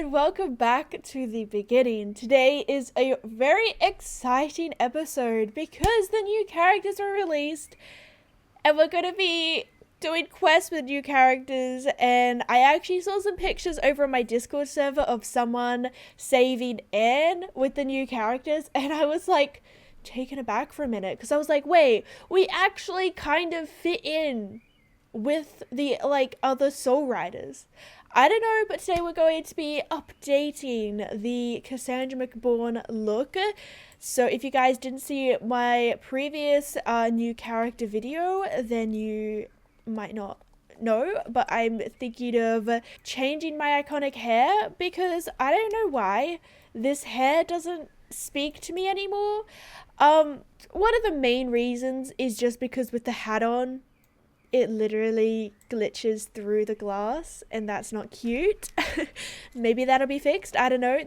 and welcome back to the beginning. Today is a very exciting episode because the new characters are released and we're going to be doing quests with new characters, and I actually saw some pictures over on my Discord server of someone saving Anne with the new characters, and I was like taken aback for a minute because I was like, wait, we actually kind of fit in with the other Soul Riders. I don't know, but today we're going to be updating the Cassandra McBourne look. So if you guys didn't see my previous new character video, then you might not know, but I'm thinking of changing my iconic hair because I don't know why this hair doesn't speak to me anymore. One of the main reasons is just because with the hat on, it literally glitches through the glass and that's not cute. Maybe that'll be fixed, I don't know.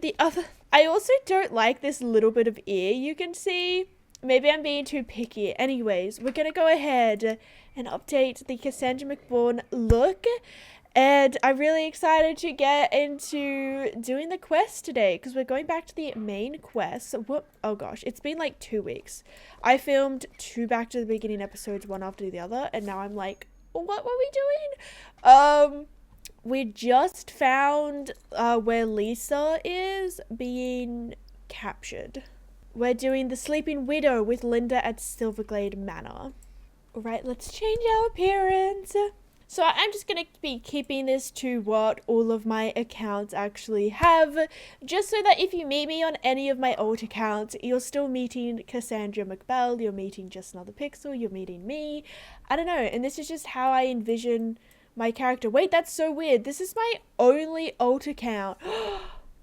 I also don't like this little bit of ear you can see. Maybe I'm being too picky. Anyways, we're gonna go ahead and update the Cassandra McBourne look, and I'm really excited to get into doing the quest today because we're going back to the main quest. Oh gosh, it's been like 2 weeks. I filmed 2 back to the beginning episodes, one after the other, and now I'm like, what were we doing? We just found where Lisa is being captured. We're doing the Sleeping Widow with Linda at Silverglade Manor. Alright, let's change our appearance. So I'm just going to be keeping this to what all of my accounts actually have, just so that if you meet me on any of my old accounts, you're still meeting Cassandra Mcbell, you're meeting JustAnotherPixel, you're meeting me. I don't know, and this is just how I envision my character. Wait, that's so weird. This is my only alt account.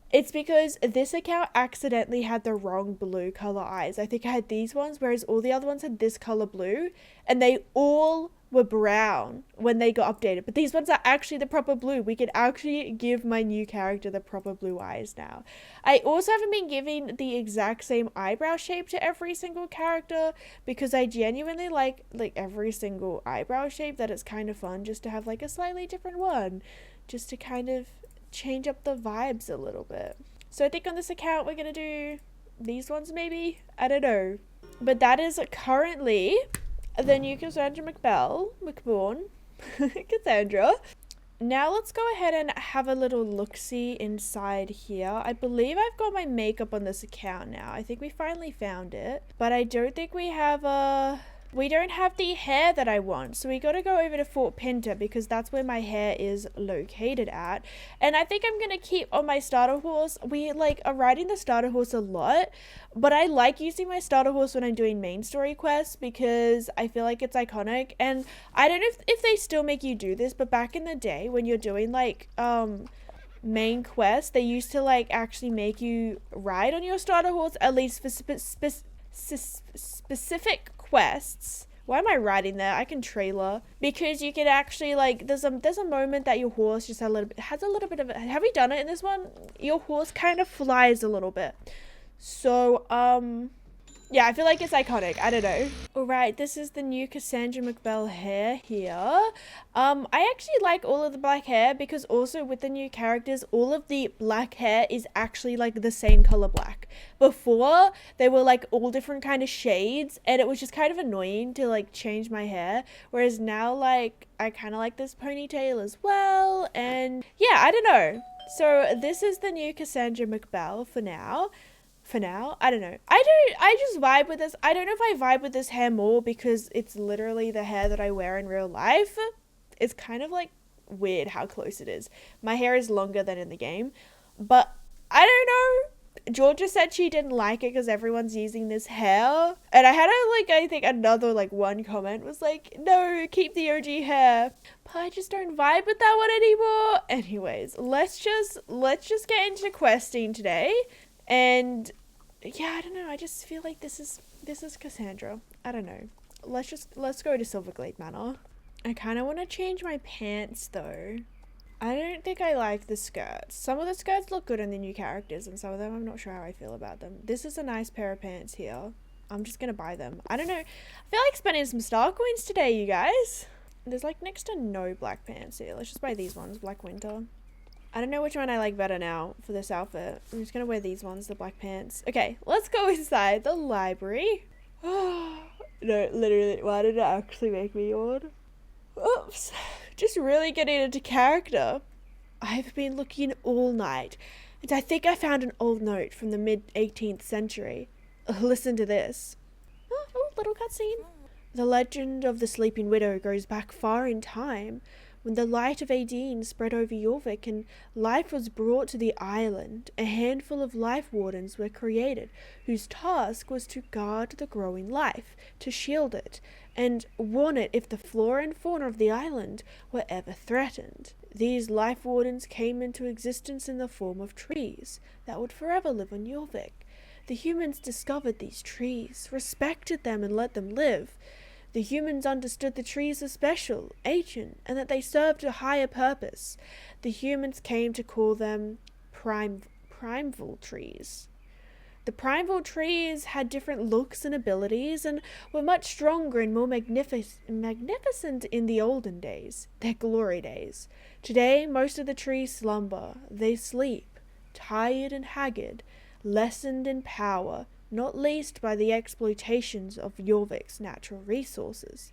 It's because this account accidentally had the wrong blue color eyes. I think I had these ones, whereas all the other ones had this color blue, and they all were brown when they got updated, but these ones are actually the proper blue. We can actually give my new character the proper blue eyes now. I also haven't been giving the exact same eyebrow shape to every single character because I genuinely like every single eyebrow shape, that it's kind of fun just to have like a slightly different one, just to kind of change up the vibes a little bit. So I think on this account we're gonna do these ones maybe, I don't know, but that is currently the new Cassandra McBourne, Cassandra. Now let's go ahead and have a little look-see inside here. I believe I've got my makeup on this account now. I think we finally found it, but I don't think we have we don't have the hair that I want, so we got to go over to Fort Pinter because that's where my hair is located at. And I think I'm gonna keep on my starter horse. We are riding the starter horse a lot, but I like using my starter horse when I'm doing main story quests because I feel like it's iconic. And I don't know if they still make you do this, but back in the day when you're doing main quests, they used to actually make you ride on your starter horse, at least for specific quests. Why am I riding there? I can trailer because you can actually there's a moment that your horse just has a little bit of a, have we done it in this one? Your horse kind of flies a little bit. So yeah, I feel like it's iconic. I don't know. Alright, this is the new Cassandra Mcbell hair here. I actually like all of the black hair because also with the new characters, all of the black hair is actually the same color black. Before, they were all different kind of shades, and it was just kind of annoying to change my hair. Whereas now, I kind of like this ponytail as well. And yeah, I don't know. So this is the new Cassandra Mcbell for now. I don't know. I just vibe with this. I don't know if I vibe with this hair more because it's literally the hair that I wear in real life. It's kind of weird how close it is. My hair is longer than in the game, but I don't know. Georgia said she didn't like it because everyone's using this hair, and I had I think another one comment was no, keep the OG hair, but I just don't vibe with that one anymore. Anyways, let's just get into questing today. And yeah, I don't know, I just feel like this is Cassandra. I don't know. Let's go to Silverglade Manor. I kind of want to change my pants though. I don't think I like the skirts. Some of the skirts look good in the new characters, and some of them I'm not sure how I feel about them. This is a nice pair of pants here. I'm just gonna buy them. I don't know. I feel like spending some star coins today, you guys. There's next to no black pants here. Let's just buy these ones, Black Winter. I don't know which one I like better now for this outfit. I'm just gonna wear these ones, the black pants. Okay, let's go inside the library. No, literally, why did it actually make me yawn? Oops. Just really getting into character. I've been looking all night, and I think I found an old note from the mid-18th century. Listen to this. Oh, little cutscene. The legend of the Sleeping Widow goes back far in time, when the light of Adine spread over Jorvik and life was brought to the island. A handful of life wardens were created, whose task was to guard the growing life, to shield it, and warn it if the flora and fauna of the island were ever threatened. These life wardens came into existence in the form of trees that would forever live on Jorvik. The humans discovered these trees, respected them, and let them live. The humans understood the trees were special, ancient, and that they served a higher purpose. The humans came to call them primeval trees. The primeval trees had different looks and abilities and were much stronger and more magnificent in the olden days, their glory days. Today, most of the trees slumber. They sleep, tired and haggard, lessened in power, not least by the exploitations of Jorvik's natural resources.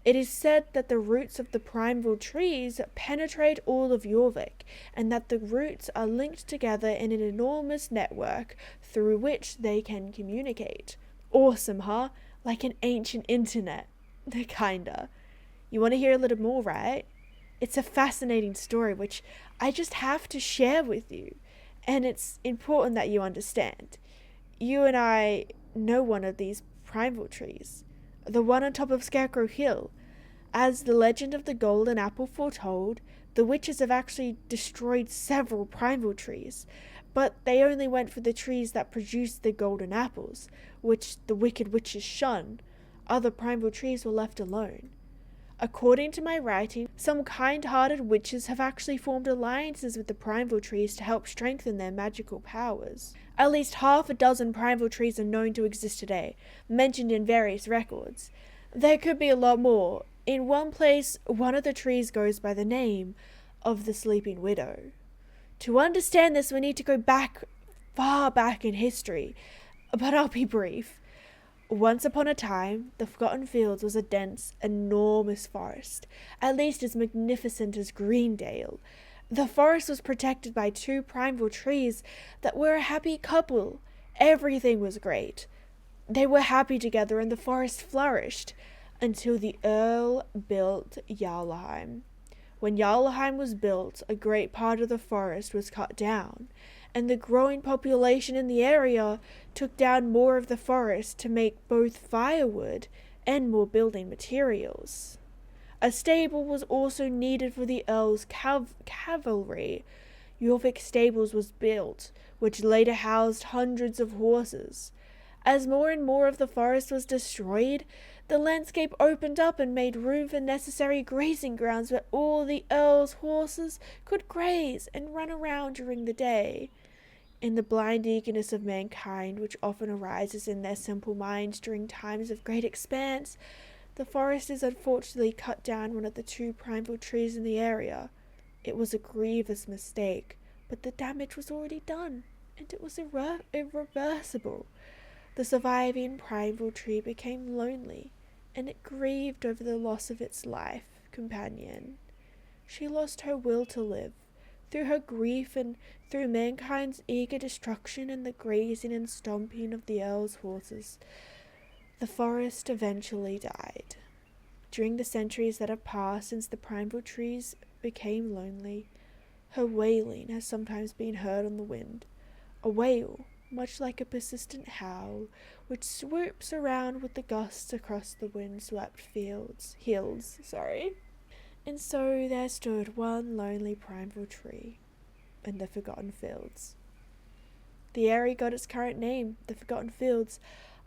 It is said that the roots of the primeval trees penetrate all of Jorvik, and that the roots are linked together in an enormous network through which they can communicate. Awesome, huh? Like an ancient internet. Kinda. You want to hear a little more, right? It's a fascinating story which I just have to share with you, and it's important that you understand. You and I know one of these primeval trees, the one on top of Scarecrow Hill. As the legend of the golden apple foretold, the witches have actually destroyed several primeval trees, but they only went for the trees that produced the golden apples, which the wicked witches shun. Other primeval trees were left alone. According to my writing, some kind-hearted witches have actually formed alliances with the primeval trees to help strengthen their magical powers. At least half a dozen primeval trees are known to exist today, mentioned in various records. There could be a lot more. In one place, one of the trees goes by the name of the Sleeping Widow. To understand this, we need to go far back in history, but I'll be brief. Once upon a time, the Forgotten Fields was a dense, enormous forest, at least as magnificent as Greendale. The forest was protected by two primeval trees that were a happy couple. Everything was great. They were happy together and the forest flourished, until the Earl built Jarlheim. When Jarlheim was built, a great part of the forest was cut down, and the growing population in the area took down more of the forest to make both firewood and more building materials. A stable was also needed for the Earl's cavalry. Jorvik Stables was built, which later housed hundreds of horses. As more and more of the forest was destroyed, the landscape opened up and made room for necessary grazing grounds where all the Earl's horses could graze and run around during the day. In the blind eagerness of mankind, which often arises in their simple minds during times of great expanse, the foresters unfortunately cut down one of the two primeval trees in the area. It was a grievous mistake, but the damage was already done, and it was irreversible. The surviving primeval tree became lonely, and it grieved over the loss of its life companion. She lost her will to live. Through her grief and through mankind's eager destruction and the grazing and stomping of the Earl's horses, the forest eventually died. During the centuries that have passed since the primeval trees became lonely, her wailing has sometimes been heard on the wind, a wail much like a persistent howl which swoops around with the gusts across the wind-swept hills. And so there stood one lonely primeval tree in the Forgotten Fields. The area got its current name, the Forgotten Fields,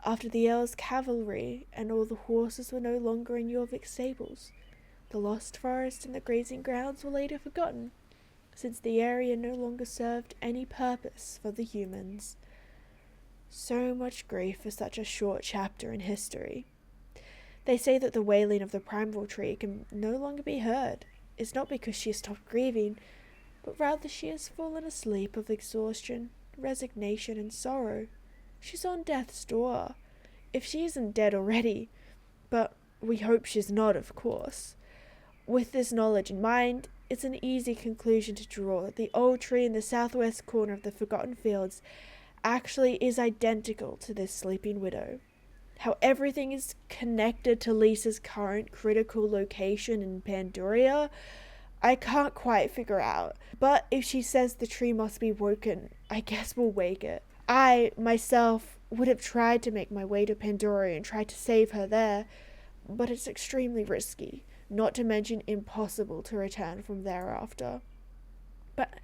after the Earl's cavalry and all the horses were no longer in Jorvik stables. The lost forest and the grazing grounds were later forgotten, since the area no longer served any purpose for the humans. So much grief for such a short chapter in history. They say that the wailing of the primeval tree can no longer be heard. It's not because she stopped grieving, but rather she has fallen asleep of exhaustion, resignation, and sorrow. She's on death's door, if she isn't dead already, but we hope she's not, of course. With this knowledge in mind, it's an easy conclusion to draw that the old tree in the southwest corner of the Forgotten Fields actually is identical to this sleeping widow. How everything is connected to Lisa's current critical location in Pandoria, I can't quite figure out. But if she says the tree must be woken, I guess we'll wake it. I, myself, would have tried to make my way to Pandoria and try to save her there, but it's extremely risky, not to mention impossible to return from thereafter. But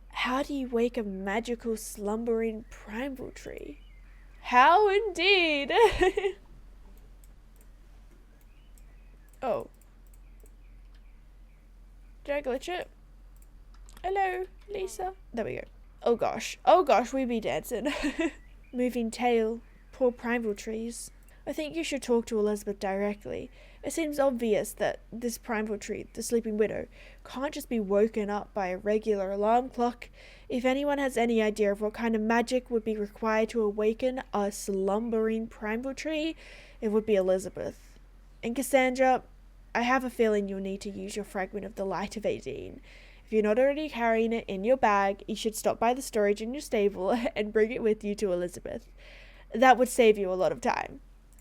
how do you wake a magical slumbering primal tree? How indeed? Oh. Did I glitch it? Hello, Lisa. There we go. Oh gosh, we be dancing. Moving tail. Poor primal trees. I think you should talk to Elizabeth directly. It seems obvious that this primal tree, the sleeping widow, can't just be woken up by a regular alarm clock. If anyone has any idea of what kind of magic would be required to awaken a slumbering primal tree, it would be Elizabeth. And Cassandra, I have a feeling you'll need to use your fragment of the Light of Adine. If you're not already carrying it in your bag, you should stop by the storage in your stable and bring it with you to Elizabeth. That would save you a lot of time.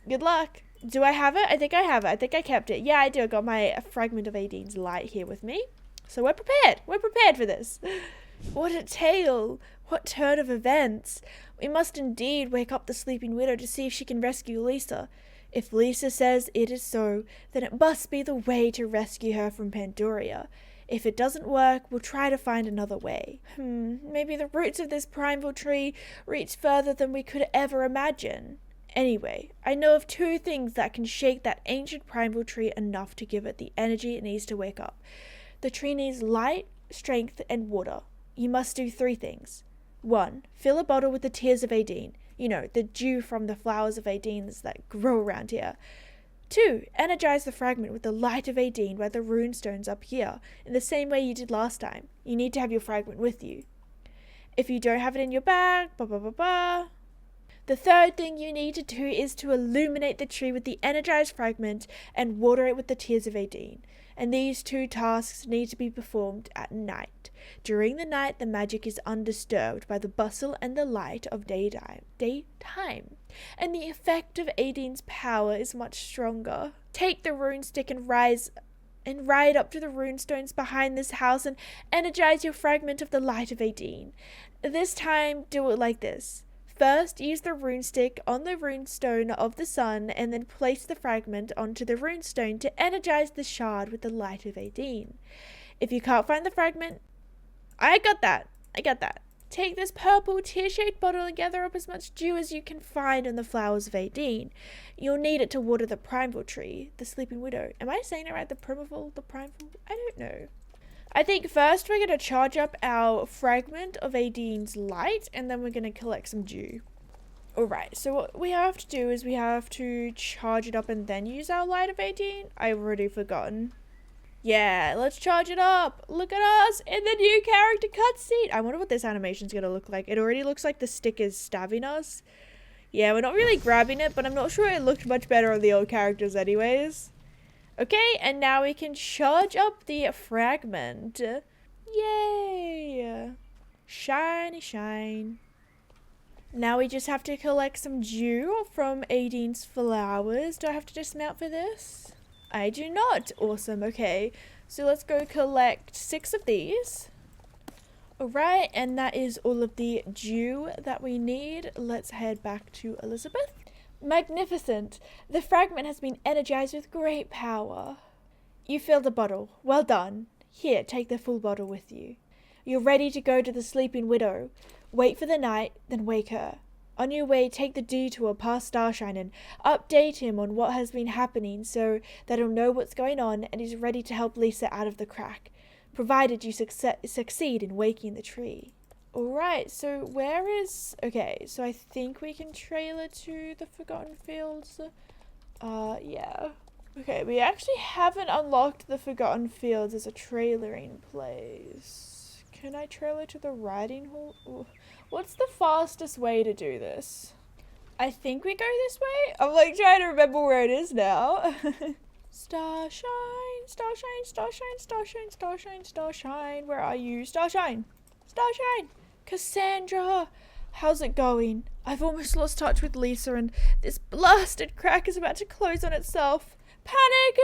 Good luck. Do I have it? I think I have it. I think I kept it. Yeah, I do. I got my fragment of Adine's light here with me. So we're prepared. We're prepared for this. What a tale. What turn of events. We must indeed wake up the sleeping widow to see if she can rescue Lisa. If Lisa says it is so, then it must be the way to rescue her from Pandoria. If it doesn't work, we'll try to find another way. Maybe the roots of this primal tree reach further than we could ever imagine. Anyway, I know of 2 things that can shake that ancient primal tree enough to give it the energy it needs to wake up. The tree needs light, strength, and water. You must do 3 things. 1. Fill a bottle with the tears of Adine. You know, the dew from the flowers of Adines that grow around here. 2. Energize the fragment with the light of Adine by the rune stones up here, in the same way you did last time. You need to have your fragment with you. If you don't have it in your bag, The 3rd thing you need to do is to illuminate the tree with the energized fragment and water it with the tears of Adine. And these 2 tasks need to be performed at night. During the night, the magic is undisturbed by the bustle and the light of daytime. And the effect of Adine's power is much stronger. Take the rune stick and ride up to the runestones behind this house and energize your fragment of the light of Adine. This time, do it like this. First, use the rune stick on the runestone of the sun and then place the fragment onto the runestone to energize the shard with the light of Adine. If you can't find the fragment, I got that. Take this purple tear-shaped bottle and gather up as much dew as you can find on the flowers of Adine. You'll need it to water the primal tree, the sleeping widow. Am I saying it right? The primal? I don't know. I think first we're going to charge up our fragment of Adine's light, and then we're going to collect some dew. Alright, so what we have to do is we have to charge it up and then use our light of Adine. I've already forgotten. Yeah, let's charge it up. Look at us in the new character cutscene. I wonder what this animation's going to look like. It already looks like the stick is stabbing us. Yeah, we're not really grabbing it, but I'm not sure it looked much better on the old characters anyways. Okay, and now we can charge up the fragment. Yay! Shiny shine. Now we just have to collect some dew from Adine's flowers. Do I have to dismount for this? I do not. Awesome. Okay, so let's go collect 6 of these. Alright, and that is all of the dew that we need. Let's head back to Elizabeth. Magnificent! The fragment has been energized with great power. You filled the bottle. Well done. Here, take the full bottle with you. You're ready to go to the sleeping widow. Wait for the night, then wake her. On your way, take the detour past Starshine and update him on what has been happening so that he'll know what's going on and is ready to help Lisa out of the crack, provided you succeed in waking the tree. Alright, so where is... Okay, so I think we can trailer to the Forgotten Fields. Yeah. Okay, we actually haven't unlocked the Forgotten Fields as a trailering place. Can I trail her to the riding hall? Ooh. What's the fastest way to do this? I think we go this way. I'm like trying to remember where it is now. Starshine, starshine, starshine, starshine, starshine, starshine. Where are you? Starshine, starshine. Cassandra, how's it going? I've almost lost touch with Lisa and this blasted crack is about to close on itself. Panic!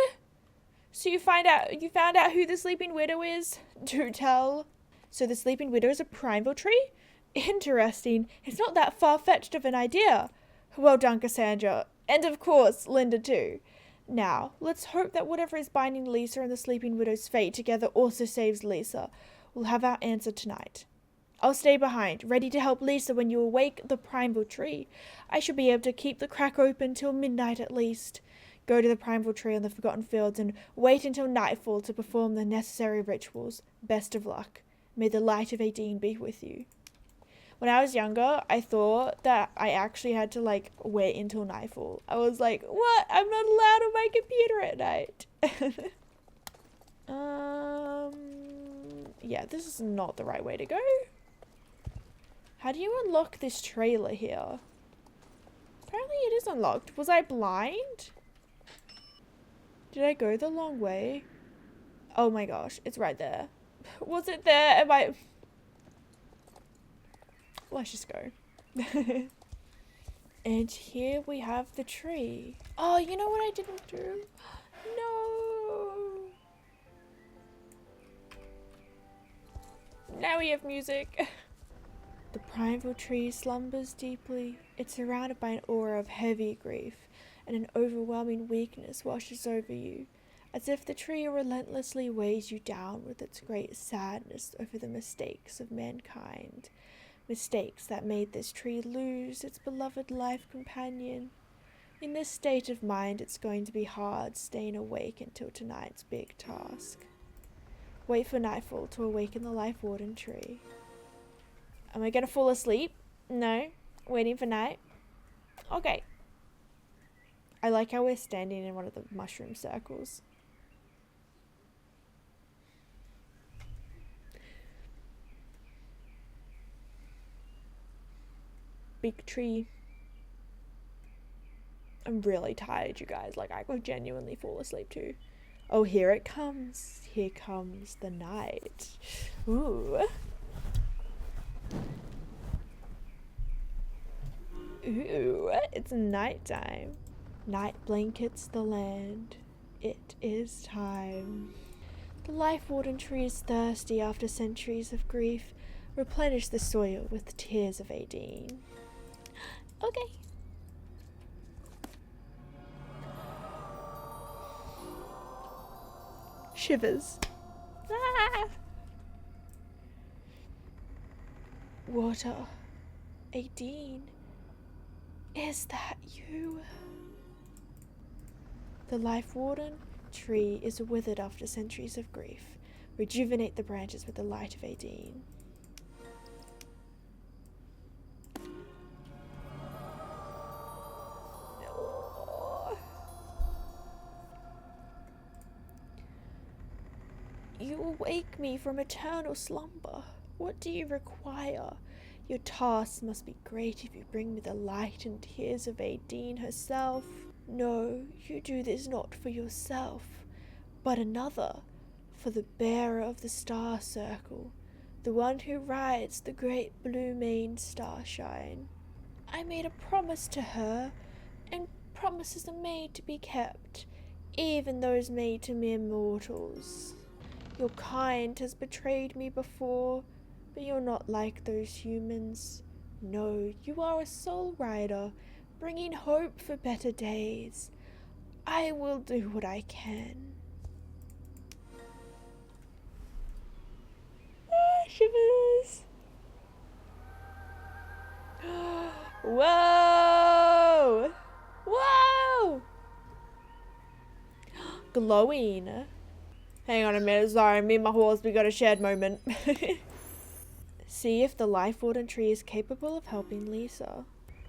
So you found out who the Sleeping Widow is? Do tell. So the Sleeping Widow is a primeval tree? Interesting. It's not that far-fetched of an idea. Well done, Cassandra. And of course, Linda too. Now, let's hope that whatever is binding Lisa and the Sleeping Widow's fate together also saves Lisa. We'll have our answer tonight. I'll stay behind, ready to help Lisa when you awake the primeval tree. I should be able to keep the crack open till midnight at least. Go to the primeval tree on the Forgotten Fields and wait until nightfall to perform the necessary rituals. Best of luck. May the light of Adine be with you. When I was younger, I thought that I actually had to, like, wait until nightfall. I was like, what? I'm not allowed on my computer at night. Yeah, this is not the right way to go. How do you unlock this trailer here? Apparently it is unlocked. Was I blind? Did I go the long way? Oh my gosh, it's right there. Was it there? Am I... Let's just go. And here we have the tree. Oh, you know what I didn't do? No. Now we have music. The primeval tree slumbers deeply. It's surrounded by an aura of heavy grief, and an overwhelming weakness washes over you, as if the tree relentlessly weighs you down with its great sadness over the mistakes of mankind. Mistakes that made this tree lose its beloved life companion. In this state of mind, it's going to be hard staying awake until tonight's big task. Wait for nightfall to awaken the life warden tree. Am I gonna fall asleep? No. Waiting for night? Okay. I like how we're standing in one of the mushroom circles. Big tree. I'm really tired, you guys. Like, I could genuinely fall asleep too. Oh, here it comes. Here comes the night. Ooh. Ooh, it's nighttime. Night blankets the land. It is time. The life warden tree is thirsty after centuries of grief. Replenish the soil with tears of Adine. Okay. Shivers. Ah! Water. Adine. Is that you? The life warden tree is withered after centuries of grief. Rejuvenate the branches with the light of Adine. You awake me from eternal slumber. What do you require? Your task must be great if you bring me the light and tears of Adine herself. No, you do this not for yourself, but another, for the bearer of the star circle, the one who rides the great blue maned starshine. I made a promise to her, and promises are made to be kept, even those made to mere mortals. Your kind has betrayed me before, but you're not like those humans. No, you are a soul rider, bringing hope for better days. I will do what I can. Shivers. Whoa! Whoa! Glowing. Hang on a minute, sorry, me and my horse, we got a shared moment. See if the life warden tree is capable of helping Lisa.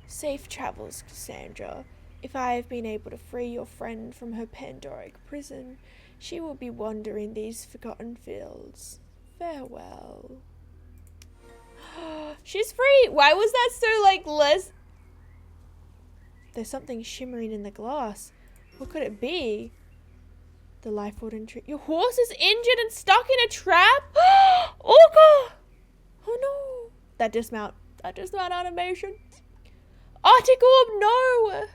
Safe travels, Cassandra. If I have been able to free your friend from her Pandoric prison, she will be wandering these forgotten fields. Farewell. She's free. Why was that so, like, less? There's something shimmering in the glass. What could it be? The life-holding tree. Your horse is injured and stuck in a trap? Oh, God. Oh, no. That dismount animation. Arctic Orb, no.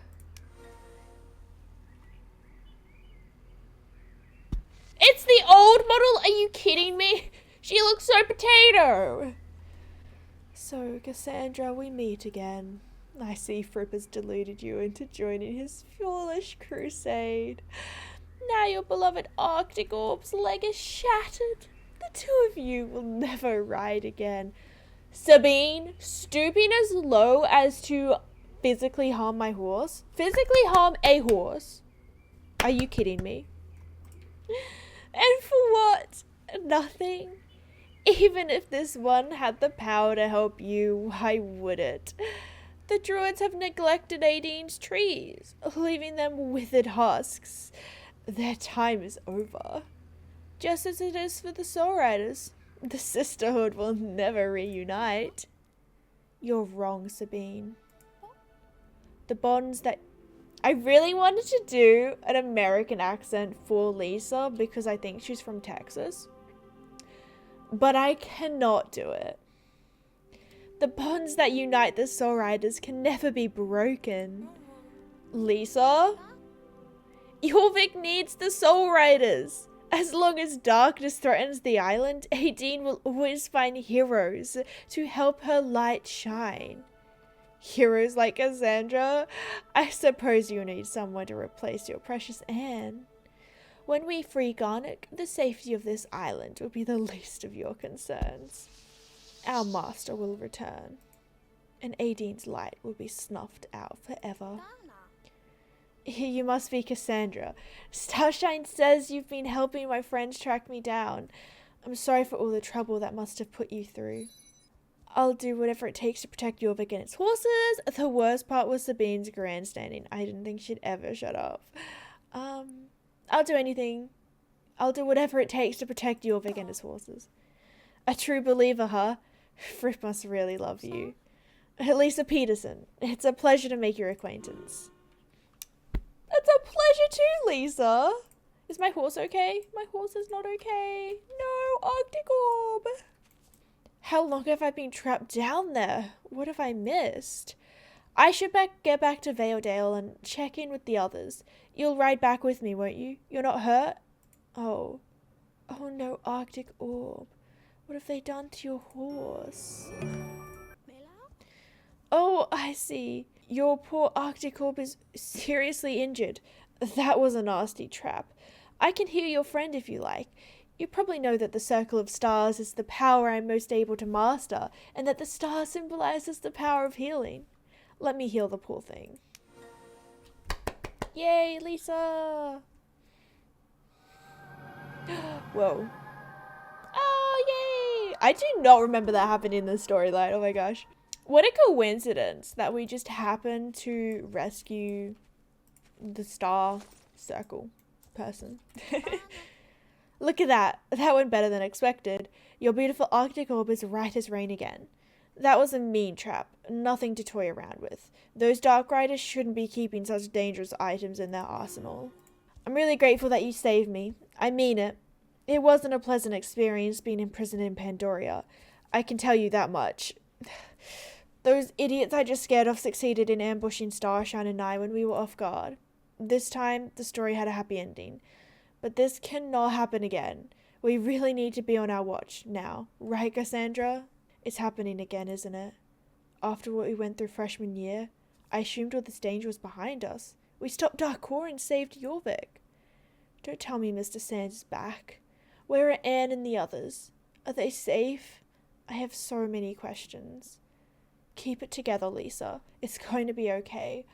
It's the old model. Are you kidding me? She looks so potato. So, Cassandra, we meet again. I see Fripp has deluded you into joining his foolish crusade. Now your beloved Arctic Orb's leg is shattered. The two of you will never ride again. Sabine, stooping as low as to physically harm my horse? Physically harm a horse? Are you kidding me? And for what? Nothing. Even if this one had the power to help you, why would it? The Druids have neglected Adine's trees, leaving them withered husks. Their time is over. Just as it is for the Soul Riders. The sisterhood will never reunite. You're wrong, Sabine. The bonds that... I really wanted to do an American accent for Lisa because I think she's from Texas. But I cannot do it. The bonds that unite the Soul Riders can never be broken. Lisa? Jorvik needs the Soul Riders. As long as darkness threatens the island, Adine will always find heroes to help her light shine. Heroes like Cassandra? I suppose you need someone to replace your precious Anne. When we free Garnick, the safety of this island will be the least of your concerns. Our master will return, and Adine's light will be snuffed out forever. You must be Cassandra. Starshine says you've been helping my friends track me down. I'm sorry for all the trouble that must have put you through. I'll do whatever it takes to protect Jorvik and its horses. The worst part was Sabine's grandstanding. I didn't think she'd ever shut up. I'll do anything. I'll do whatever it takes to protect Jorvik and his horses. A true believer, huh? Fripp must really love you. Lisa Peterson, it's a pleasure to make your acquaintance. It's a pleasure too, Lisa. Is my horse okay? My horse is not okay. No, Arctic Orb. How long have I been trapped down there? What have I missed? I should get back to Valedale and check in with the others. You'll ride back with me, won't you? You're not hurt? Oh. Oh no, Arctic Orb. What have they done to your horse? Oh, I see. Your poor Arctic Orb is seriously injured. That was a nasty trap. I can heal your friend if you like. You probably know that the circle of stars is the power I'm most able to master, and that the star symbolizes the power of healing. Let me heal the poor thing. Yay, Lisa! Whoa. Oh, yay! I do not remember that happening in the storyline. Oh my gosh. What a coincidence that we just happened to rescue the star circle person. Look at that. That went better than expected. Your beautiful Arctic Orb is right as rain again. That was a mean trap. Nothing to toy around with. Those Dark Riders shouldn't be keeping such dangerous items in their arsenal. I'm really grateful that you saved me. I mean it. It wasn't a pleasant experience being imprisoned in Pandoria. I can tell you that much. Those idiots I just scared off succeeded in ambushing Starshine and I when we were off guard. This time, the story had a happy ending. But this cannot happen again. We really need to be on our watch now. Right, Cassandra? It's happening again, isn't it? After what we went through freshman year, I assumed all this danger was behind us. We stopped Darkor and saved Jorvik. Don't tell me Mr. Sands is back. Where are Anne and the others? Are they safe? I have so many questions. Keep it together, Lisa. It's going to be okay.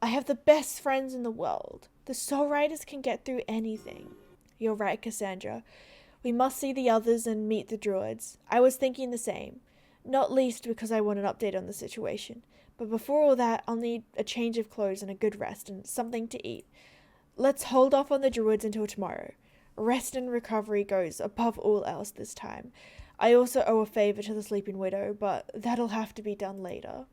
I have the best friends in the world. The Soul Riders can get through anything. You're right, Cassandra. We must see the others and meet the Druids. I was thinking the same. Not least because I want an update on the situation. But before all that, I'll need a change of clothes and a good rest and something to eat. Let's hold off on the Druids until tomorrow. Rest and recovery goes above all else this time. I also owe a favor to the Sleeping Widow, but that'll have to be done later.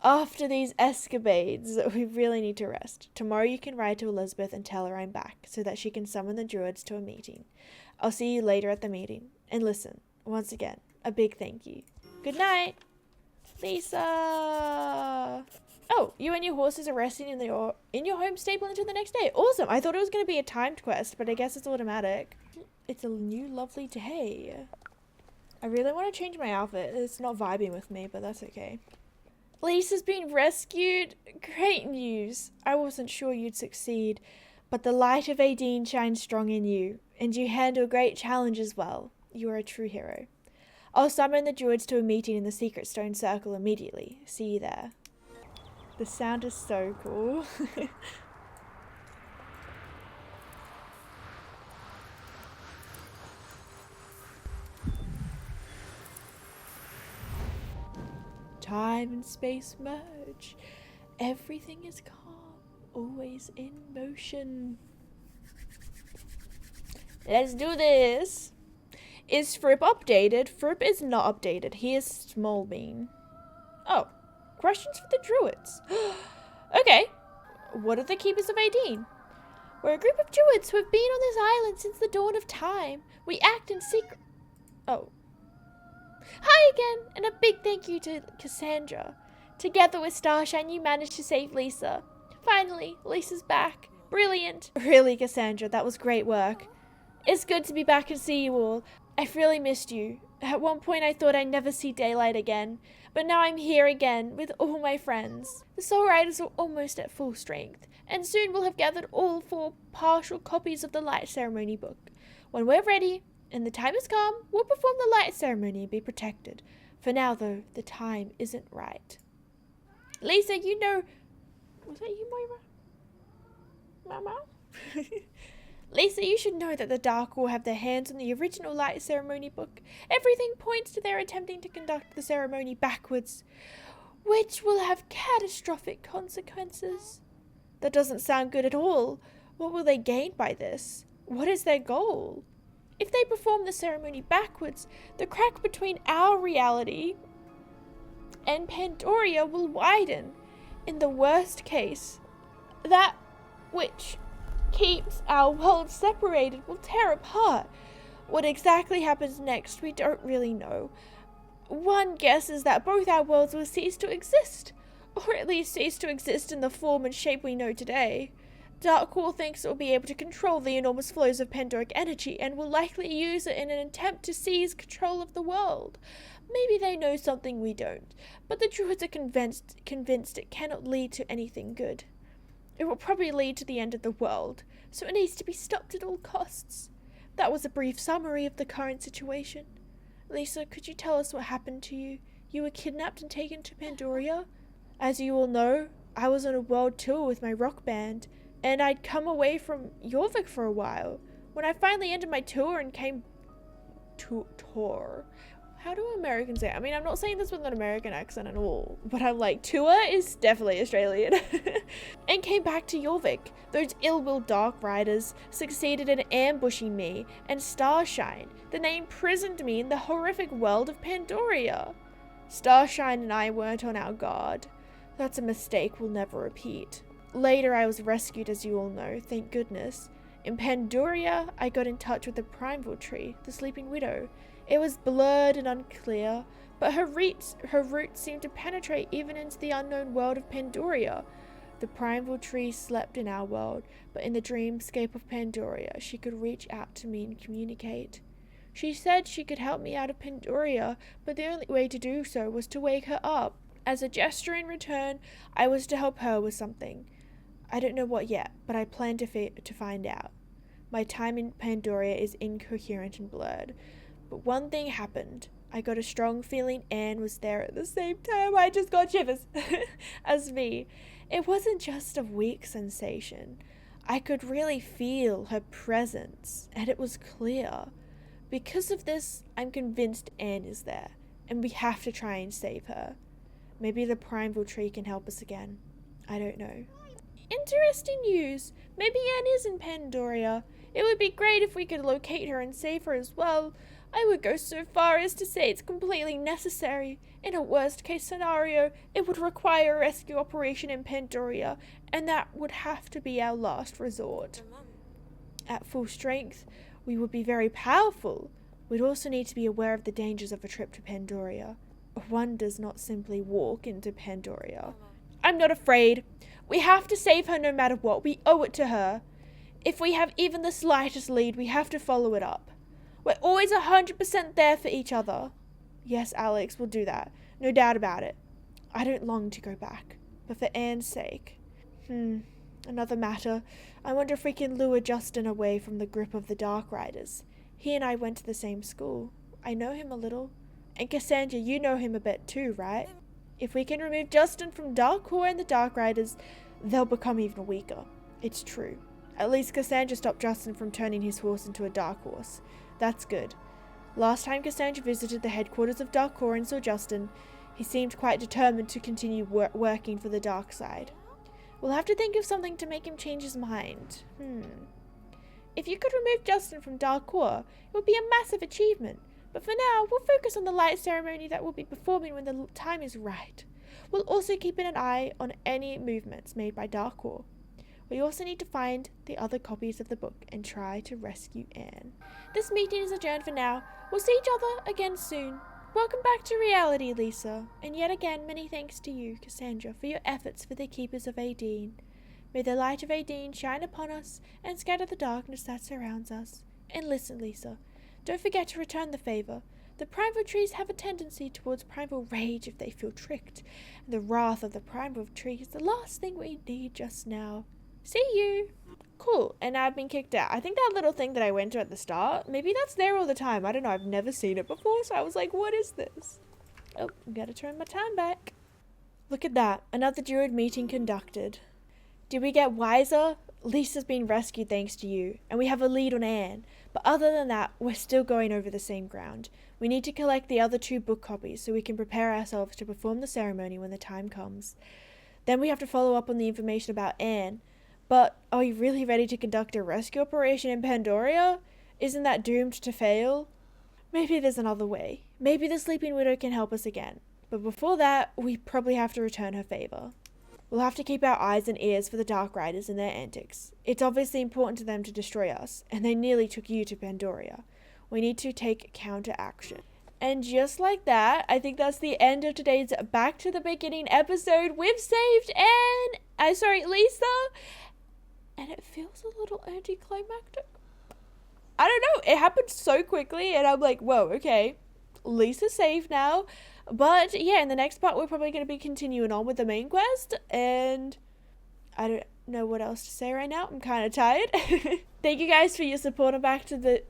After these escapades, we really need to rest. Tomorrow you can ride to Elizabeth and tell her I'm back, so that she can summon the Druids to a meeting. I'll see you later at the meeting. And listen, once again, a big thank you. Good night, Lisa. Oh, you and your horses are resting in your home stable until the next day. Awesome. I thought it was going to be a timed quest, but I guess it's automatic. It's a new lovely day. I really want to change my outfit. It's not vibing with me, but that's okay. Lisa's been rescued. Great news. I wasn't sure you'd succeed, but the light of Adine shines strong in you, and you handle great challenges well. You are a true hero. I'll summon the Druids to a meeting in the Secret Stone Circle immediately. See you there. The sound is so cool. Time and space merge. Everything is calm, always in motion. Let's do this. Is Fripp updated? Fripp is not updated. He is small bean. Oh, questions for the Druids. Okay. What are the Keepers of Adine? We're a group of Druids who have been on this island since the dawn of time. We act in secret. Oh. Hi again, and a big thank you to Cassandra. Together with Starshine, you managed to save Lisa. Finally, Lisa's back. Brilliant. Really, Cassandra, that was great work. It's good to be back and see you all. I've really missed you. At one point I thought I'd never see daylight again, but now I'm here again with all my friends. The Soul Riders are almost at full strength, and soon we'll have gathered all 4 partial copies of the Light Ceremony book. When we're ready, and the time has come, we'll perform the light ceremony and be protected. For now, though, the time isn't right. Lisa, you know... Was that you, Moira? Mama? Lisa, you should know that the Dark will have their hands on the original light ceremony book. Everything points to their attempting to conduct the ceremony backwards, which will have catastrophic consequences. That doesn't sound good at all. What will they gain by this? What is their goal? If they perform the ceremony backwards, the crack between our reality and Pandoria will widen. In the worst case, that which keeps our world separated will tear apart. What exactly happens next, we don't really know. One guess is that both our worlds will cease to exist, or at least cease to exist in the form and shape we know today. Darkcore thinks it will be able to control the enormous flows of Pandoric energy and will likely use it in an attempt to seize control of the world. Maybe they know something we don't, but the Druids are convinced it cannot lead to anything good. It will probably lead to the end of the world, so it needs to be stopped at all costs. That was a brief summary of the current situation. Lisa, could you tell us what happened to you? You were kidnapped and taken to Pandoria? As you all know, I was on a world tour with my rock band, and I'd come away from Jorvik for a while. When I finally ended my tour and came to tour. How do Americans say it? I mean, I'm not saying this with an American accent at all, but I'm like, tour is definitely Australian. And came back to Jorvik. Those ill-willed Dark Riders succeeded in ambushing me, and Starshine, the name imprisoned me in the horrific world of Pandoria. Starshine and I weren't on our guard. That's a mistake we'll never repeat. Later, I was rescued, as you all know, thank goodness. In Pandoria, I got in touch with the Primeval Tree, the Sleeping Widow. It was blurred and unclear, but her roots seemed to penetrate even into the unknown world of Pandoria. The Primeval Tree slept in our world, but in the dreamscape of Pandoria, she could reach out to me and communicate. She said she could help me out of Pandoria, but the only way to do so was to wake her up. As a gesture in return, I was to help her with something. I don't know what yet, but I plan to find out. My time in Pandoria is incoherent and blurred. But one thing happened. I got a strong feeling Anne was there at the same time. I just got shivers as me. It wasn't just a weak sensation. I could really feel her presence, and it was clear. Because of this, I'm convinced Anne is there, and we have to try and save her. Maybe the Primeval Tree can help us again. I don't know. Interesting news. Maybe Anne is in Pandoria. It would be great if we could locate her and save her as well. I would go so far as to say it's completely necessary. In a worst-case scenario, it would require a rescue operation in Pandoria, and that would have to be our last resort. At full strength, we would be very powerful. We'd also need to be aware of the dangers of a trip to Pandoria. One does not simply walk into Pandoria. I'm not afraid. We have to save her no matter what. We owe it to her. If we have even the slightest lead, we have to follow it up. We're always 100% there for each other. Yes, Alex, we'll do that. No doubt about it. I don't long to go back, but for Anne's sake. Another matter. I wonder if we can lure Justin away from the grip of the Dark Riders. He and I went to the same school. I know him a little. And Cassandra, you know him a bit too, right? If we can remove Justin from Darkcore and the Dark Riders, they'll become even weaker. It's true. At least Cassandra stopped Justin from turning his horse into a dark horse. That's good. Last time Cassandra visited the headquarters of Darkcore and saw Justin, he seemed quite determined to continue working for the dark side. We'll have to think of something to make him change his mind. If you could remove Justin from Darkcore, it would be a massive achievement. But for now, we'll focus on the light ceremony that we'll be performing when the time is right. We'll also keep an eye on any movements made by Darkcore. We also need to find the other copies of the book and try to rescue Anne. This meeting is adjourned for now. We'll see each other again soon. Welcome back to reality, Lisa. And yet again, many thanks to you, Cassandra, for your efforts for the Keepers of Adine. May the light of Adine shine upon us and scatter the darkness that surrounds us. And listen, Lisa, don't forget to return the favor. The primal trees have a tendency towards primal rage if they feel tricked. And the wrath of the primal tree is the last thing we need just now. See you! Cool, and I've been kicked out. I think that little thing that I went to at the start, maybe that's there all the time. I don't know, I've never seen it before, so I was like, what is this? Oh, gotta turn my time back. Look at that, another Druid meeting conducted. Did we get wiser? Lisa's been rescued thanks to you, and we have a lead on Anne. But other than that, we're still going over the same ground. We need to collect the other 2 book copies so we can prepare ourselves to perform the ceremony when the time comes. Then we have to follow up on the information about Anne. But are we really ready to conduct a rescue operation in Pandoria? Isn't that doomed to fail? Maybe there's another way. Maybe the Sleeping Widow can help us again. But before that, we probably have to return her favor. We'll have to keep our eyes and ears for the Dark Riders and their antics. It's obviously important to them to destroy us, and they nearly took you to Pandoria. We need to take counter-action. And just like that, I think that's the end of today's Back to the Beginning episode. We've saved Lisa. And it feels a little anticlimactic. I don't know. It happened so quickly. And I'm like, whoa, okay. Lisa's safe now. But yeah, in the next part, we're probably going to be continuing on with the main quest. And I don't know what else to say right now. I'm kind of tired. Thank you guys for your support on Back to the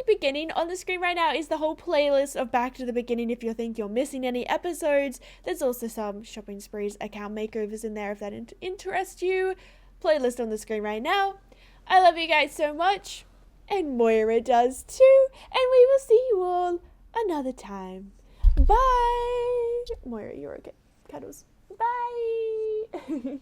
Beginning. On the screen right now is the whole playlist of Back to the Beginning. If you think you're missing any episodes, there's also some shopping sprees, account makeovers in there if that interests you. Playlist on the screen right now. I love you guys so much, and Moira does too, and we will see you all another time. Bye! Moira, you're okay. Cuddles. Bye!